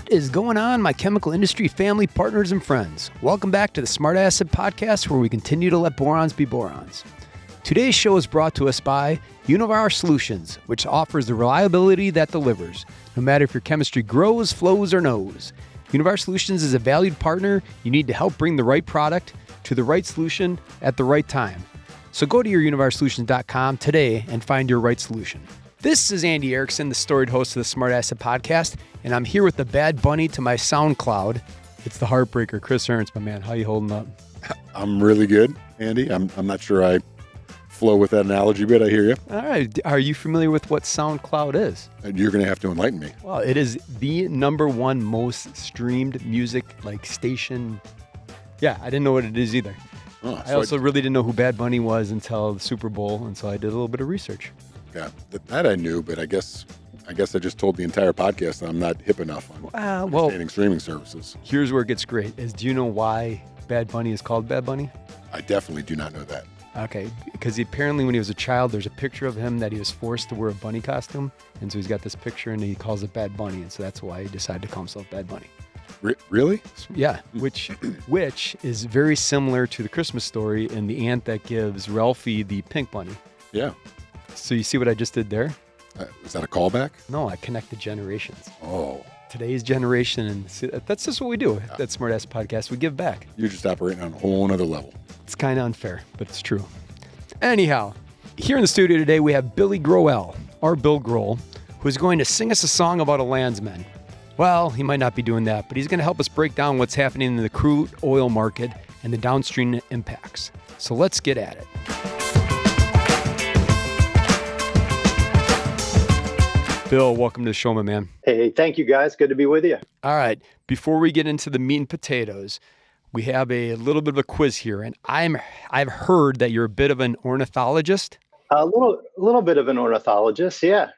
What is going on, my chemical industry family, partners, and friends? Welcome back to the SmartAcids Podcast, where we continue to let borons be borons. Today's show is brought to us by Univar Solutions, which offers the reliability that delivers, no matter if your chemistry grows, flows, or knows. Univar Solutions is a valued partner you need to help bring the right product to the right solution at the right time. So go to your univarsolutions.com today and find your right solution. This is Andy Erickson, the storied host of the SmartAcids Podcast, and I'm here with the bad bunny to my SoundCloud. It's the heartbreaker, Chris Ernst, my man. How you holding up? I'm really good, Andy. I'm not sure I flow with that analogy, but I hear you. All right. Are you familiar with what SoundCloud is? You're going to have to enlighten me. Well, it is the number one most streamed music station. Yeah, I didn't know what it is either. Oh, I also really didn't know who Bad Bunny was until the Super Bowl, and so I did a little bit of research. Yeah, that I knew, but I guess I just told the entire podcast that I'm not hip enough on understanding streaming services. Here's where it gets great. Do you know why Bad Bunny is called Bad Bunny? I definitely do not know that. Okay, because apparently when he was a child, there's a picture of him that he was forced to wear a bunny costume, and so he's got this picture, and he calls it Bad Bunny, and so that's why he decided to call himself Bad Bunny. Really? Yeah, which is very similar to the Christmas story and the aunt that gives Ralphie the pink bunny. Yeah. So you see what I just did there? Is that a callback? No, I connected generations. Oh. Today's generation, and that's just what we do at SmartAcids Podcast. We give back. You're just operating on a whole other level. It's kind of unfair, but it's true. Anyhow, here in the studio today, we have Bill Groel, or Bill Groel, who's going to sing us a song about a landsman. Well, he might not be doing that, but he's going to help us break down what's happening in the crude oil market and the downstream impacts. So let's get at it. Bill, welcome to the show, my man. Hey, thank you guys. Good to be with you. All right. Before we get into the meat and potatoes, we have a little bit of a quiz here, and I've heard that you're a bit of an ornithologist. A little bit of an ornithologist. Yeah.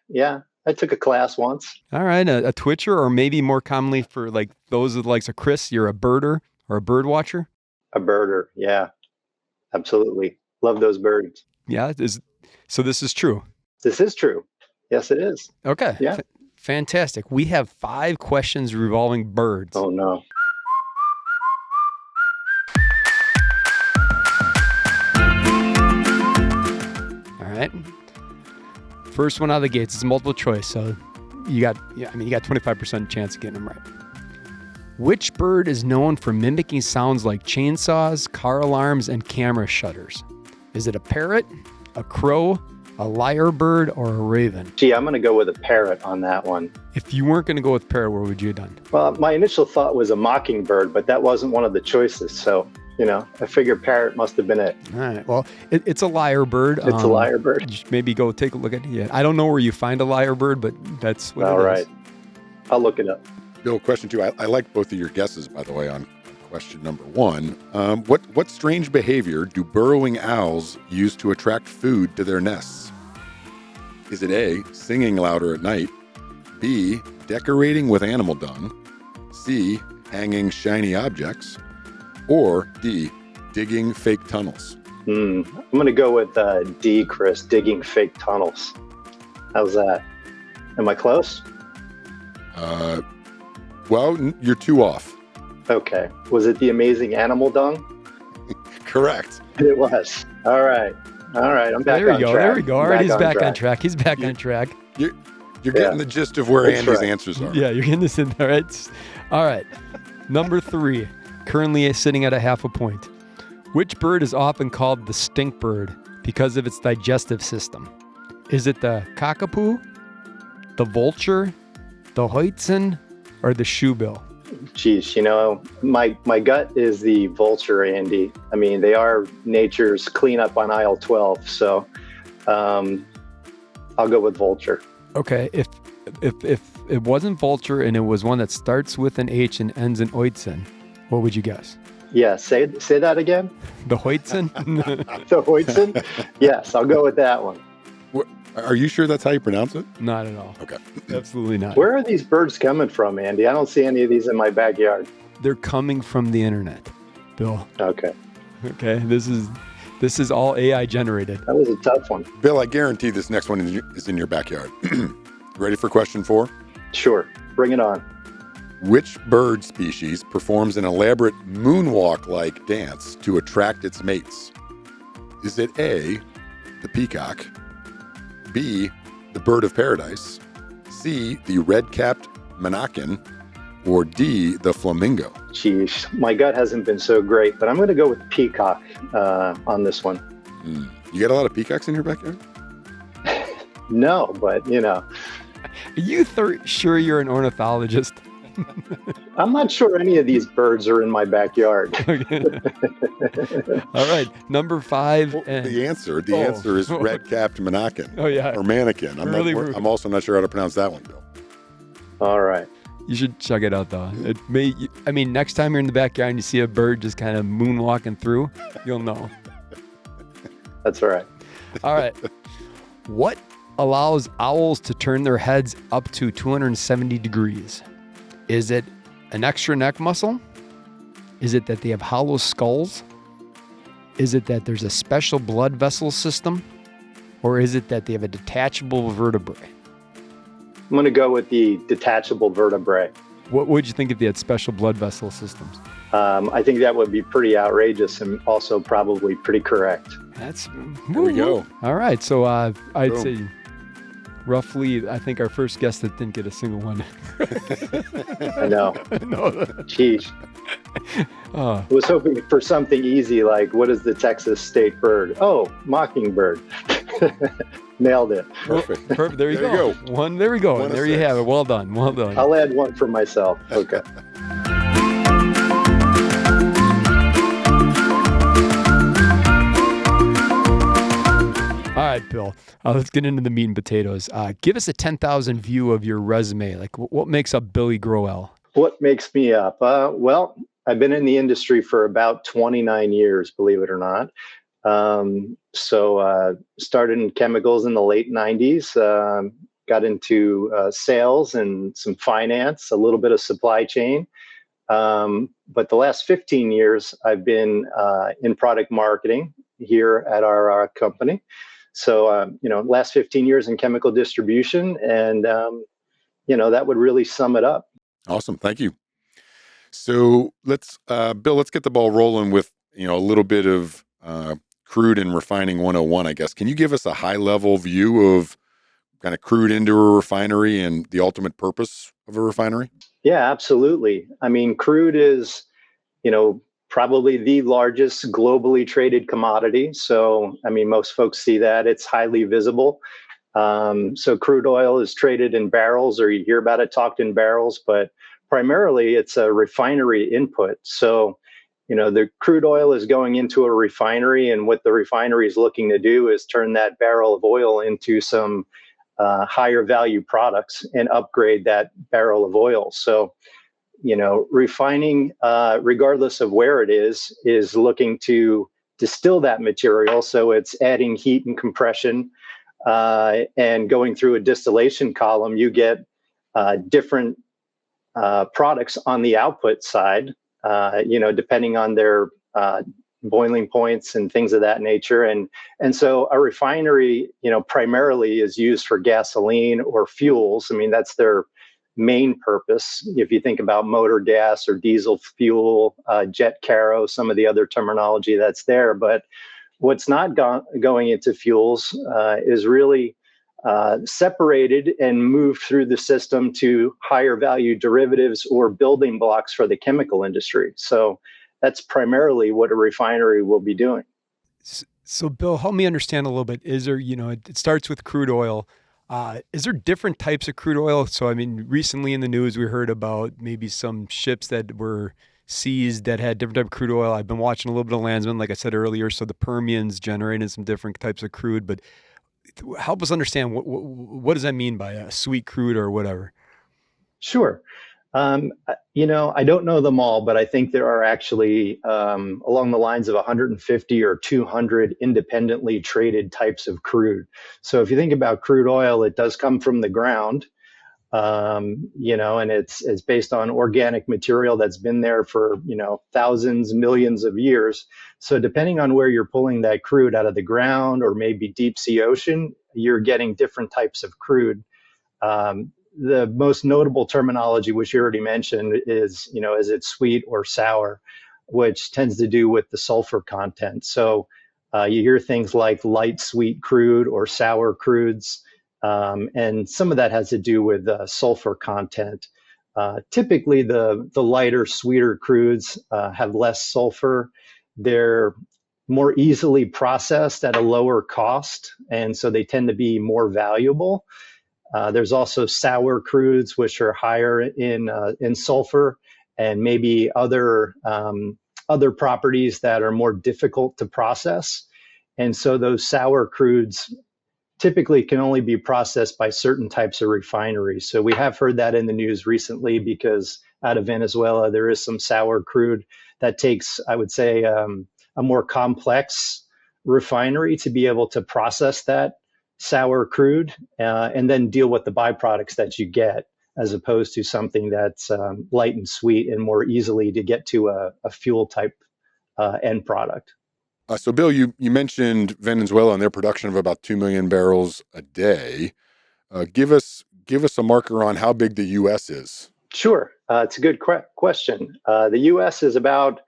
I took a class once. All right. A twitcher, or maybe more commonly for those of the likes of Chris, you're a birder or a bird watcher? A birder. Yeah, absolutely. Love those birds. Yeah. So this is true. This is true. Yes, it is. Okay. Yeah. Fantastic. We have 5 questions revolving birds. Oh, no. All right. First one out of the gates. It's multiple choice, so you got 25% chance of getting them right. Which bird is known for mimicking sounds like chainsaws, car alarms, and camera shutters? Is it a parrot, a crow, a lyrebird, or a raven? Gee, I'm going to go with a parrot on that one. If you weren't going to go with parrot, what would you have done? Well, my initial thought was a mockingbird, but that wasn't one of the choices. So, I figured parrot must have been it. All right. Well, it's a lyrebird. It's a lyrebird. Maybe go take a look at it. Yeah. I don't know where you find a lyrebird, but that's what All it right. is. I'll look it up. Bill, question 2. I like both of your guesses, by the way, on question number 1. What strange behavior do burrowing owls use to attract food to their nests? Is it A, singing louder at night, B, decorating with animal dung, C, hanging shiny objects, or D, digging fake tunnels? I'm going to go with D, Chris, digging fake tunnels. How's that? Am I close? Well, you're 2 off. Okay. Was it the amazing animal dung? Correct. It was. All right. I'm back on track. There we go. All right, he's back on track. He's back on track. You're getting the gist of where Andy's answers are. Yeah, you're getting this in there, right? All right. Number 3, currently sitting at a half a point. Which bird is often called the stink bird because of its digestive system? Is it the cockapoo, the vulture, the hoitzin, or the shoebill? Geez, my gut is the vulture, Andy. I mean, they are nature's cleanup on aisle 12. So I'll go with vulture. Okay. If it wasn't vulture and it was one that starts with an H and ends in oitzin, what would you guess? Yeah, say that again. The hoitzin? The hoitzin? Yes, I'll go with that one. Are you sure that's how you pronounce it? Not at all. Okay. Absolutely not. Where are these birds coming from, Andy? I don't see any of these in my backyard. They're coming from the internet, Bill. Okay. Okay. This is all AI generated. That was a tough one. Bill, I guarantee this next one is in your backyard. Ready for question 4? Sure. Bring it on. Which bird species performs an elaborate moonwalk-like dance to attract its mates? Is it A, the peacock, B, the bird of paradise, C, the red-capped monacan, or D, the flamingo? Geez, my gut hasn't been so great, but I'm going to go with peacock on this one. You got a lot of peacocks in your backyard? No, but Are you sure you're an ornithologist? I'm not sure any of these birds are in my backyard. All right, number 5. Well, the answer is red-capped monacan. Oh, yeah. Or mannequin. I'm also not sure how to pronounce that one, Bill. All right. You should check it out, though. Next time you're in the backyard and you see a bird just kind of moonwalking through, you'll know. That's all right. All right. What allows owls to turn their heads up to 270 degrees? Is it an extra neck muscle? Is it that they have hollow skulls? Is it that there's a special blood vessel system? Or is it that they have a detachable vertebrae? I'm going to go with the detachable vertebrae. What would you think if they had special blood vessel systems? I think that would be pretty outrageous and also probably pretty correct. There we go. All right. So I'd Boom. say roughly, I think our first guest that didn't get a single one. I know. No. Jeez. I was hoping for something easy like, what is the Texas state bird? Oh, mockingbird. Nailed it. Perfect. There you go. One. There we go. There you have it. Well done. I'll add one for myself. Okay. All right, Bill, let's get into the meat and potatoes. Give us a 10,000 view of your resume. Like, what makes up Billy Groel? What makes me up? Well, I've been in the industry for about 29 years, believe it or not. Started in chemicals in the late 90s, got into sales and some finance, a little bit of supply chain. But the last 15 years, I've been in product marketing here at our company. So, last 15 years in chemical distribution, and, that would really sum it up. Awesome. Thank you. So Bill, let's get the ball rolling with, a little bit of crude and refining 101, I guess. Can you give us a high level view of kind of crude into a refinery and the ultimate purpose of a refinery? Yeah, absolutely. I mean, crude is, probably the largest globally traded commodity. So, most folks see that. It's highly visible. So crude oil is traded in barrels, or you hear about it talked in barrels, but primarily it's a refinery input. So, the crude oil is going into a refinery, and what the refinery is looking to do is turn that barrel of oil into some higher value products and upgrade that barrel of oil. So, refining, regardless of where it is looking to distill that material. So it's adding heat and compression, and going through a distillation column, you get different products on the output side, depending on their boiling points and things of that nature. And so a refinery, primarily is used for gasoline or fuels. That's their main purpose. If you think about motor gas or diesel fuel, jet kero, some of the other terminology that's there. But what's not going into fuels is really separated and moved through the system to higher value derivatives or building blocks for the chemical industry. So that's primarily what a refinery will be doing. So Bill, help me understand a little bit. Is there, it starts with crude oil. Is there different types of crude oil? So, recently in the news, we heard about maybe some ships that were seized that had different type of crude oil. I've been watching a little bit of Landsman, like I said earlier. So the Permian's generating some different types of crude, but help us understand what does that mean by a sweet crude or whatever? Sure. I don't know them all, but I think there are actually along the lines of 150 or 200 independently traded types of crude. So if you think about crude oil, it does come from the ground, and it's based on organic material that's been there for, thousands, millions of years. So depending on where you're pulling that crude out of the ground or maybe deep sea ocean, you're getting different types of crude. the most notable terminology, which you already mentioned, is, is it sweet or sour, which tends to do with the sulfur content. So you hear things like light sweet crude or sour crudes, and some of that has to do with sulfur content. Typically, the lighter, sweeter crudes have less sulfur. They're more easily processed at a lower cost, and so they tend to be more valuable. There's also sour crudes, which are higher in sulfur, and maybe other properties that are more difficult to process. And so those sour crudes typically can only be processed by certain types of refineries. So we have heard that in the news recently, because out of Venezuela, there is some sour crude that takes, I would say, a more complex refinery to be able to process that sour crude and then deal with the byproducts that you get, as opposed to something that's light and sweet and more easily to get to a fuel type end product. So, Bill, you mentioned Venezuela and their production of about 2 million barrels a day. Give us a marker on how big the U.S. is. Sure. It's a good question. The U.S. is about,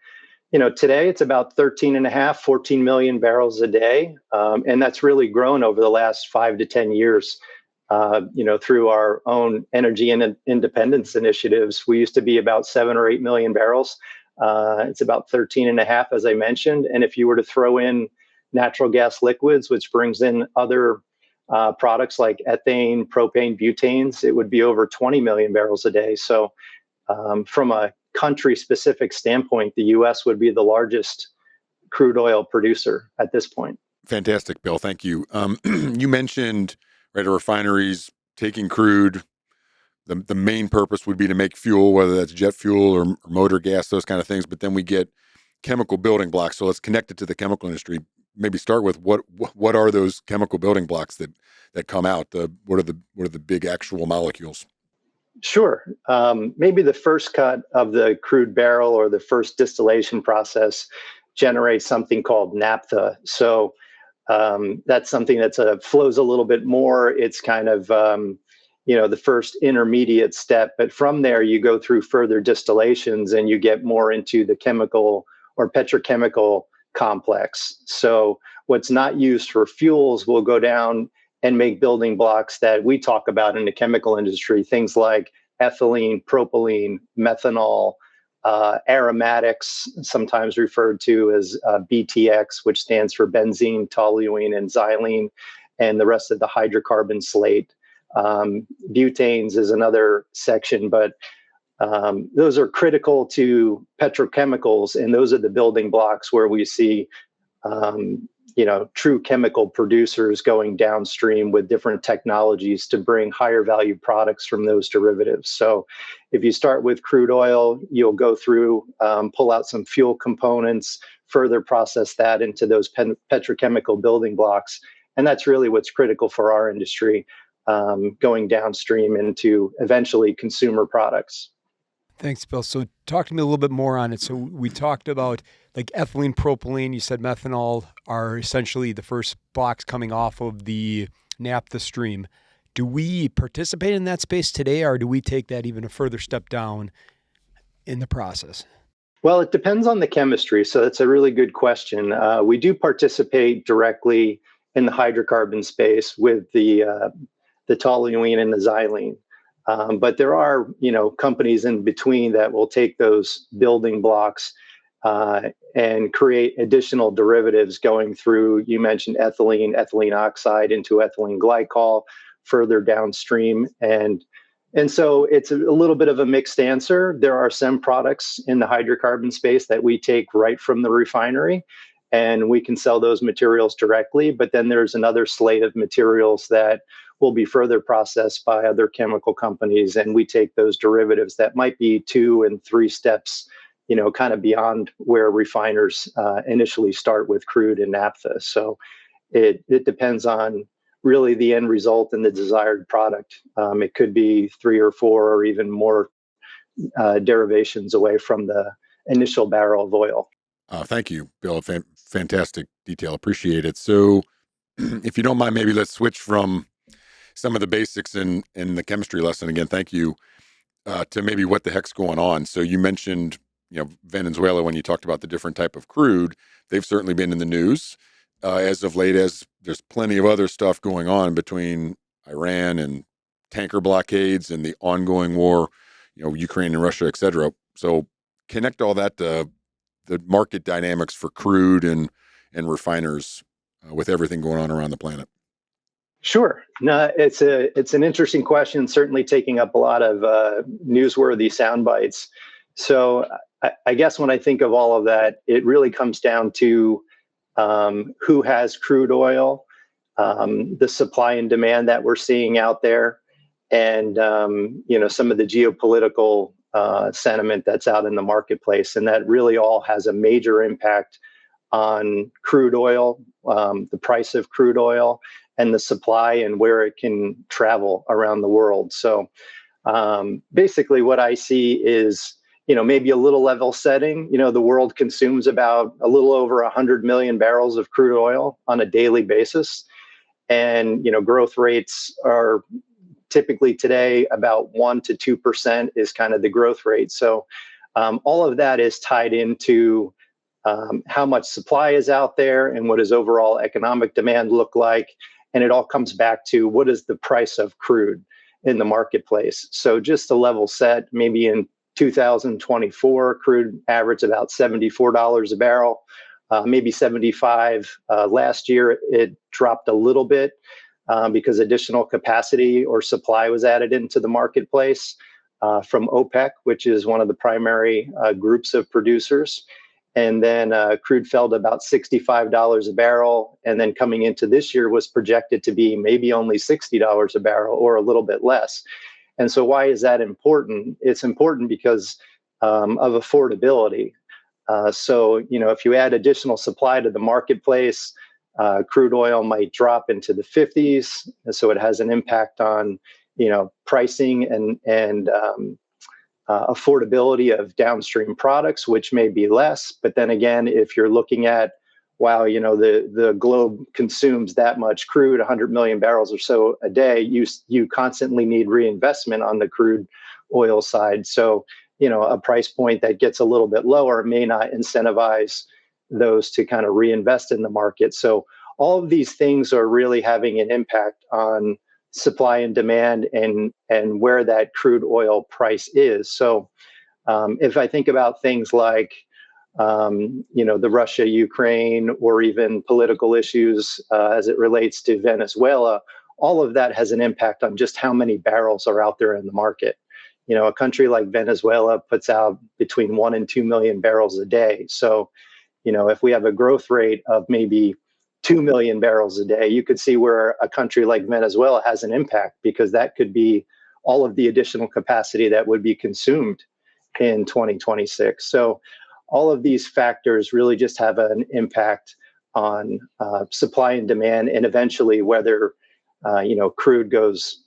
today it's about 14 million barrels a day. And that's really grown over the last 5 to 10 years, through our own energy and independence initiatives. We used to be about 7 or 8 million barrels. It's about 13.5, as I mentioned. And if you were to throw in natural gas liquids, which brings in other products like ethane, propane, butanes, it would be over 20 million barrels a day. So from a country-specific standpoint, the U.S. would be the largest crude oil producer at this point. Fantastic, Bill. Thank you. You mentioned, right, refineries taking crude. The main purpose would be to make fuel, whether that's jet fuel or motor gas, those kind of things. But then we get chemical building blocks. So let's connect it to the chemical industry. Maybe start with what are those chemical building blocks that come out? What are the big actual molecules? Sure. Maybe the first cut of the crude barrel or the first distillation process generates something called naphtha. So that's something that flows a little bit more. It's kind of the first intermediate step. But from there, you go through further distillations and you get more into the chemical or petrochemical complex. So what's not used for fuels will go down and make building blocks that we talk about in the chemical industry, things like ethylene, propylene, methanol, aromatics, sometimes referred to as BTX, which stands for benzene, toluene, and xylene, and the rest of the hydrocarbon slate. Butanes is another section, but those are critical to petrochemicals, and those are the building blocks where we see true chemical producers going downstream with different technologies to bring higher value products from those derivatives. So if you start with crude oil, you'll go through, pull out some fuel components, further process that into those petrochemical building blocks. And that's really what's critical for our industry, going downstream into eventually consumer products. Thanks, Bill. So talk to me a little bit more on it. So we talked about like ethylene, propylene, you said methanol are essentially the first blocks coming off of the naphtha stream. Do we participate in that space today, or do we take that even a further step down in the process? Well, it depends on the chemistry. So that's a really good question. We do participate directly in the hydrocarbon space with the toluene and the xylene. But there are, companies in between that will take those building blocks and create additional derivatives going through, you mentioned ethylene oxide into ethylene glycol, further downstream. And so it's a little bit of a mixed answer. There are some products in the hydrocarbon space that we take right from the refinery, and we can sell those materials directly. But then there's another slate of materials that will be further processed by other chemical companies, and we take those derivatives that might be 2 and 3 steps, kind of beyond where refiners initially start with crude and naphtha. So it depends on really the end result and the desired product. It could be 3 or 4 or even more derivations away from the initial barrel of oil. Thank you, Bill. Fantastic detail. Appreciate it. So if you don't mind, maybe let's switch from some of the basics in the chemistry lesson. Again, thank you to maybe what the heck's going on. So you mentioned, Venezuela when you talked about the different type of crude. They've certainly been in the news as of late, as there's plenty of other stuff going on between Iran and tanker blockades and the ongoing war, Ukraine and Russia, et cetera. So connect all that to the market dynamics for crude and refiners with everything going on around the planet. Sure. No, it's an interesting question, certainly taking up a lot of newsworthy sound bites. So I guess when I think of all of that, it really comes down to who has crude oil, the supply and demand that we're seeing out there, and some of the geopolitical sentiment that's out in the marketplace. And that really all has a major impact on crude oil, the price of crude oil, and the supply and where it can travel around the world. So basically what I see is, maybe a little level setting. The world consumes about a little over 100 million barrels of crude oil on a daily basis. And, growth rates are typically today about 1% to 2% is kind of the growth rate. So all of that is tied into how much supply is out there and what does overall economic demand look like. And it all comes back to what is the price of crude in the marketplace. So just to level set, maybe in 2024, crude averaged about $74 a barrel, maybe 75. Last year, it dropped a little bit because additional capacity or supply was added into the marketplace from OPEC, which is one of the primary groups of producers. And then crude fell to about $65 a barrel. And then coming into this year was projected to be maybe only $60 a barrel or a little bit less. And so why is that important? It's important because of affordability. So, if you add additional supply to the marketplace, crude oil might drop into the 50s. And so it has an impact on, pricing and affordability of downstream products, which may be less. But then again, if you're looking at, wow, the globe consumes that much crude, 100 million barrels or so a day, you constantly need reinvestment on the crude oil side. So, a price point that gets a little bit lower may not incentivize those to kind of reinvest in the market. So all of these things are really having an impact on supply and demand and where that crude oil price is. So if I think about things like, the Russia, Ukraine, or even political issues as it relates to Venezuela, all of that has an impact on just how many barrels are out there in the market. A country like Venezuela puts out between 1 and 2 million barrels a day. So, if we have a growth rate of maybe 2 million barrels a day, you could see where a country like Venezuela has an impact, because that could be all of the additional capacity that would be consumed in 2026. So all of these factors really just have an impact on supply and demand, and eventually whether, crude goes,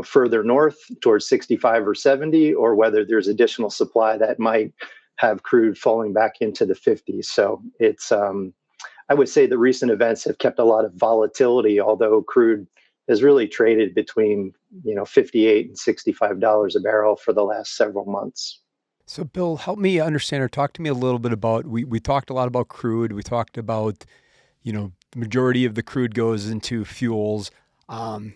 further north towards 65 or 70, or whether there's additional supply that might have crude falling back into the 50s. So it's, I would say the recent events have kept a lot of volatility, although crude has really traded between, $58 and $65 a barrel for the last several months. So, Bill, help me understand, or talk to me a little bit about, we talked a lot about crude. We talked about, the majority of the crude goes into fuels. Then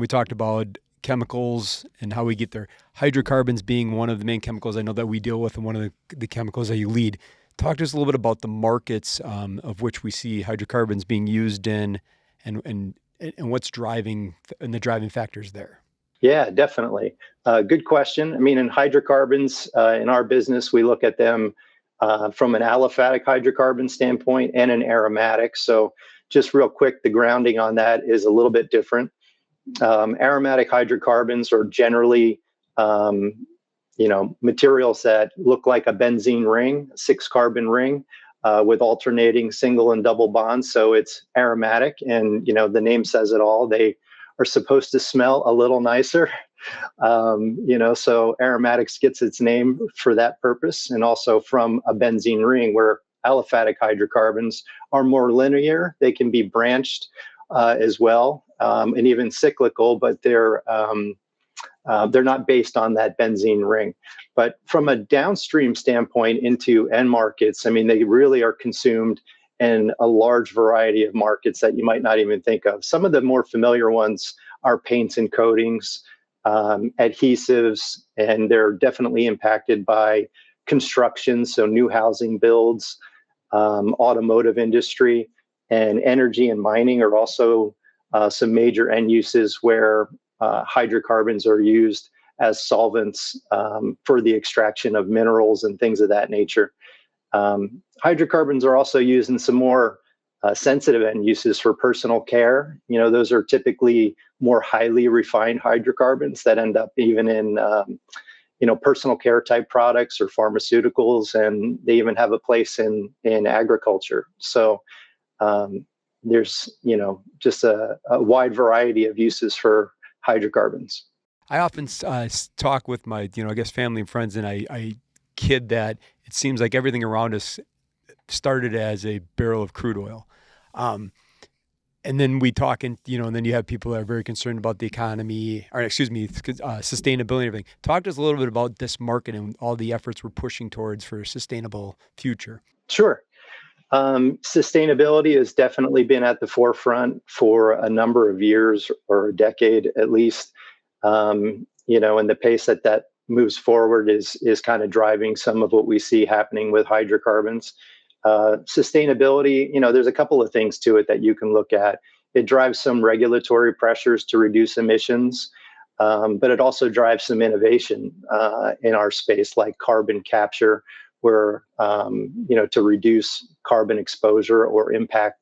we talked about chemicals and how we get there. Hydrocarbons being one of the main chemicals I know that we deal with, and one of the chemicals that you lead. Talk to us a little bit about the markets of which we see hydrocarbons being used in, and what's driving, and the driving factors there. Yeah, definitely. Good question. I mean, in hydrocarbons, in our business, we look at them from an aliphatic hydrocarbon standpoint and an aromatic. So just real quick, the grounding on that is a little bit different. Aromatic hydrocarbons are generally, materials that look like a benzene ring, a 6-carbon ring, with alternating single and double bonds. So it's aromatic, and, the name says it all. They are supposed to smell a little nicer. So aromatics gets its name for that purpose, and also from a benzene ring, where aliphatic hydrocarbons are more linear. They can be branched as well, and even cyclical, but they're not based on that benzene ring. But from a downstream standpoint into end markets, I mean, they really are consumed in a large variety of markets that you might not even think of. Some of the more familiar ones are paints and coatings, adhesives, and they're definitely impacted by construction, so new housing builds, automotive industry, and energy and mining are also some major end uses where hydrocarbons are used as solvents for the extraction of minerals and things of that nature. Hydrocarbons are also used in some more sensitive end uses for personal care. You know, those are typically more highly refined hydrocarbons that end up even in personal care type products or pharmaceuticals, and they even have a place in agriculture. So there's just a wide variety of uses for hydrocarbons. I often talk with my, I guess family and friends, and I kid that it seems like everything around us started as a barrel of crude oil. And then we talk and then you have people that are very concerned about the economy, sustainability and everything. Talk to us a little bit about this market and all the efforts we're pushing towards for a sustainable future. Sure. Sustainability has definitely been at the forefront for a number of years or a decade at least. And the pace that moves forward is kind of driving some of what we see happening with hydrocarbons. Sustainability, there's a couple of things to it that you can look at. It drives some regulatory pressures to reduce emissions, but it also drives some innovation in our space, like carbon capture, where to reduce carbon exposure or impact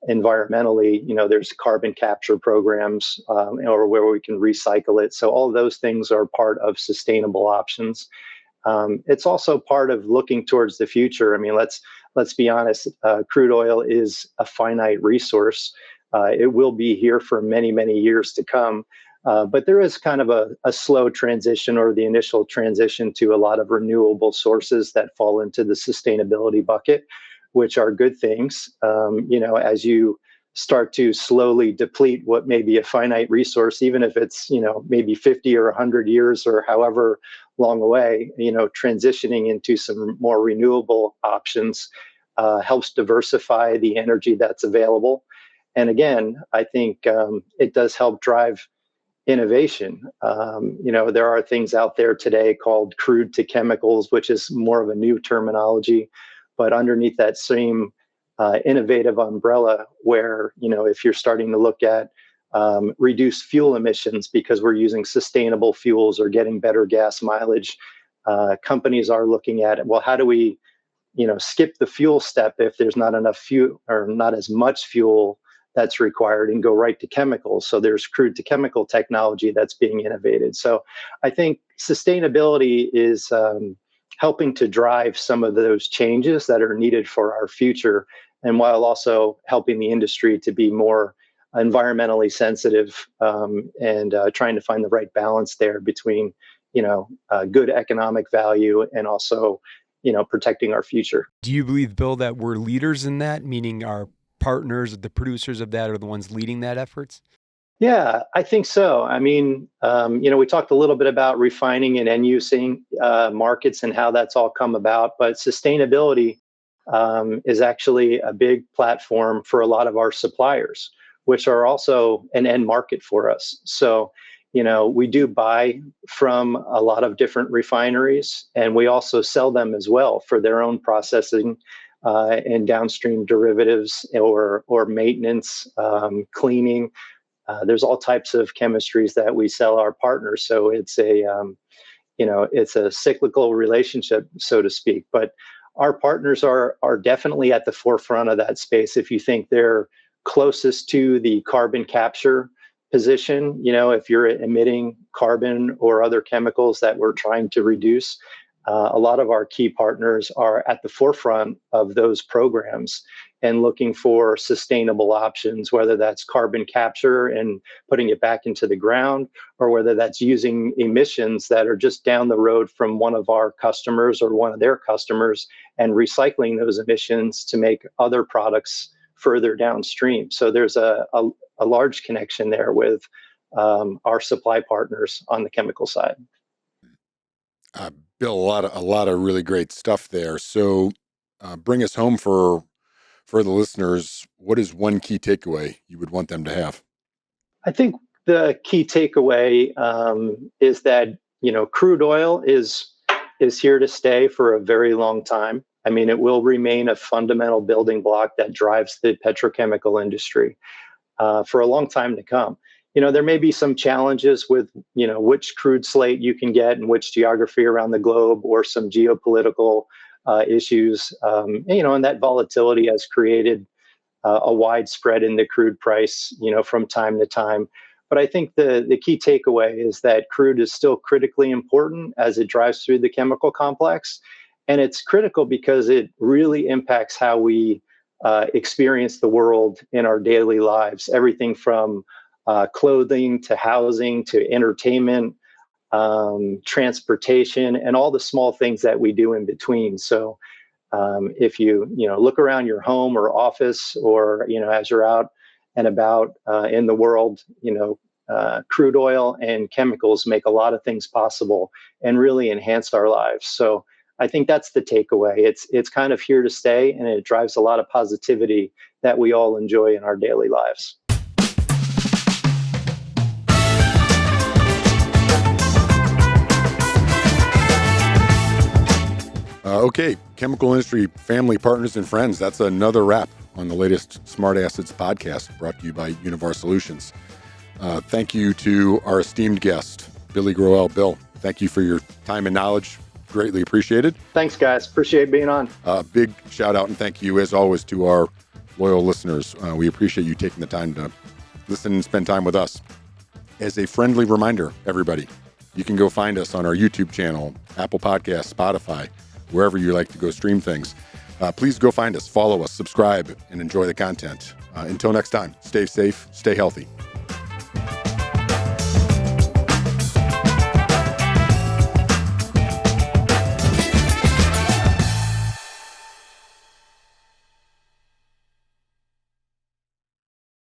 environmentally, there's carbon capture programs or where we can recycle it. So all of those things are part of sustainable options. It's also part of looking towards the future. I mean, let's be honest, crude oil is a finite resource. It will be here for many, many years to come. But there is kind of a slow transition or the initial transition to a lot of renewable sources that fall into the sustainability bucket, which are good things. As you start to slowly deplete what may be a finite resource, even if it's, maybe 50 or 100 years or however long away, transitioning into some more renewable options helps diversify the energy that's available. And again, I think it does help drive innovation. There are things out there today called crude to chemicals, which is more of a new terminology, but underneath that same innovative umbrella where, if you're starting to look at reduced fuel emissions because we're using sustainable fuels or getting better gas mileage, companies are looking at, well, how do we, skip the fuel step if there's not enough fuel or not as much fuel that's required and go right to chemicals. So there's crude to chemical technology that's being innovated. So I think sustainability is helping to drive some of those changes that are needed for our future, and while also helping the industry to be more environmentally sensitive and trying to find the right balance there between, good economic value and also, protecting our future. Do you believe, Bill, that we're leaders in that, meaning our partners, the producers of that are the ones leading that efforts? Yeah, I think so. I mean, we talked a little bit about refining and end using markets and how that's all come about, but sustainability is actually a big platform for a lot of our suppliers, which are also an end market for us. So, we do buy from a lot of different refineries, and we also sell them as well for their own processing and downstream derivatives or maintenance, cleaning. There's all types of chemistries that we sell our partners. So it's it's a cyclical relationship, so to speak. But our partners are definitely at the forefront of that space. If you think they're closest to the carbon capture position, if you're emitting carbon or other chemicals that we're trying to reduce, a lot of our key partners are at the forefront of those programs and looking for sustainable options, whether that's carbon capture and putting it back into the ground, or whether that's using emissions that are just down the road from one of our customers or one of their customers and recycling those emissions to make other products further downstream. So there's a large connection there with our supply partners on the chemical side. Bill, a lot of really great stuff there. So bring us home for the listeners. What is one key takeaway you would want them to have? I think the key takeaway is that crude oil is here to stay for a very long time. I mean, it will remain a fundamental building block that drives the petrochemical industry for a long time to come. There may be some challenges with, which crude slate you can get and which geography around the globe, or some geopolitical issues. And that volatility has created a wide spread in the crude price, from time to time. But I think the key takeaway is that crude is still critically important as it drives through the chemical complex. And it's critical because it really impacts how we experience the world in our daily lives. Everything from clothing to housing to entertainment, transportation, and all the small things that we do in between. So if you look around your home or office, or as you're out and about in the world, crude oil and chemicals make a lot of things possible and really enhance our lives. So I think that's the takeaway. It's kind of here to stay, and it drives a lot of positivity that we all enjoy in our daily lives. Okay, chemical industry family, partners, and friends. That's another wrap on the latest SmartAcids podcast, brought to you by Univar Solutions. Thank you to our esteemed guest, Billy Groel. Bill, thank you for your time and knowledge. Greatly appreciated. Thanks, guys. Appreciate being on. Big shout out and thank you, as always, to our loyal listeners. We appreciate you taking the time to listen and spend time with us. As a friendly reminder, everybody, you can go find us on our YouTube channel, Apple Podcasts, Spotify, wherever you like to go stream things. Please go find us, follow us, subscribe, and enjoy the content. Until next time, stay safe, stay healthy.